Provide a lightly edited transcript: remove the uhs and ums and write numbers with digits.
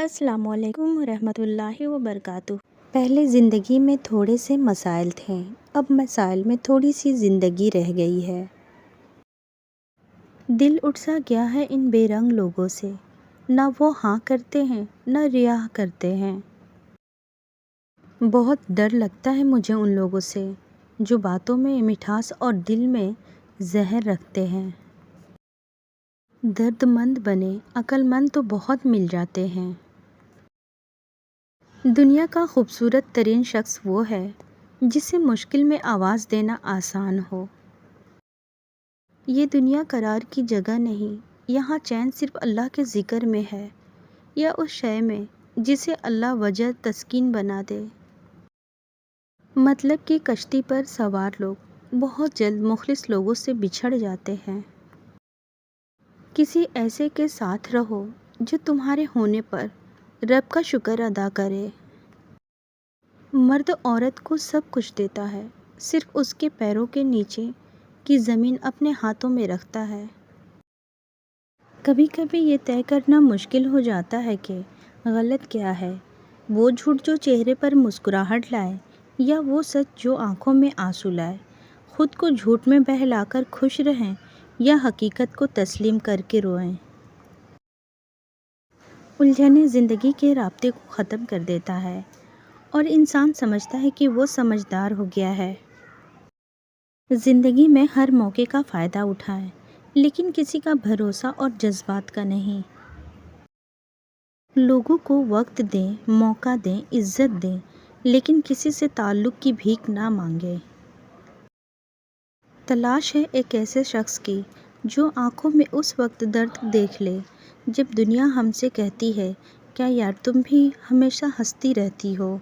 السلام علیکم ورحمۃ اللہ وبرکاتہ۔ پہلے زندگی میں تھوڑے سے مسائل تھے، اب مسائل میں تھوڑی سی زندگی رہ گئی ہے۔ دل اٹھ سا گیا ہے ان بے رنگ لوگوں سے، نہ وہ ہاں کرتے ہیں نہ ریا کرتے ہیں۔ بہت ڈر لگتا ہے مجھے ان لوگوں سے جو باتوں میں مٹھاس اور دل میں زہر رکھتے ہیں۔ درد مند بنے عقل مند تو بہت مل جاتے ہیں۔ دنیا کا خوبصورت ترین شخص وہ ہے جسے مشکل میں آواز دینا آسان ہو۔ یہ دنیا قرار کی جگہ نہیں، یہاں چین صرف اللہ کے ذکر میں ہے، یا اس شے میں جسے اللہ وجہ تسکین بنا دے۔ مطلب کی کشتی پر سوار لوگ بہت جلد مخلص لوگوں سے بچھڑ جاتے ہیں۔ کسی ایسے کے ساتھ رہو جو تمہارے ہونے پر رب کا شکر ادا کرے۔ مرد عورت کو سب کچھ دیتا ہے، صرف اس کے پیروں کے نیچے کی زمین اپنے ہاتھوں میں رکھتا ہے۔ کبھی کبھی یہ طے کرنا مشکل ہو جاتا ہے کہ غلط کیا ہے، وہ جھوٹ جو چہرے پر مسکراہٹ لائے، یا وہ سچ جو آنکھوں میں آنسو لائے۔ خود کو جھوٹ میں بہلا کر خوش رہیں یا حقیقت کو تسلیم کر کے روئیں۔ الجھنیں زندگی کے رابطے کو ختم کر دیتا ہے اور انسان سمجھتا ہے کہ وہ سمجھدار ہو گیا ہے۔ زندگی میں ہر موقع کا فائدہ اٹھائیں، لیکن کسی کا بھروسہ اور جذبات کا نہیں۔ لوگوں کو وقت دیں، موقع دیں، عزت دیں، لیکن کسی سے تعلق کی بھیک نہ مانگیں۔ تلاش ہے ایک ایسے شخص کی جو آنکھوں میں اس وقت درد دیکھ لے جب دنیا ہم سے کہتی ہے، کیا یار تم بھی ہمیشہ ہنستی رہتی ہو۔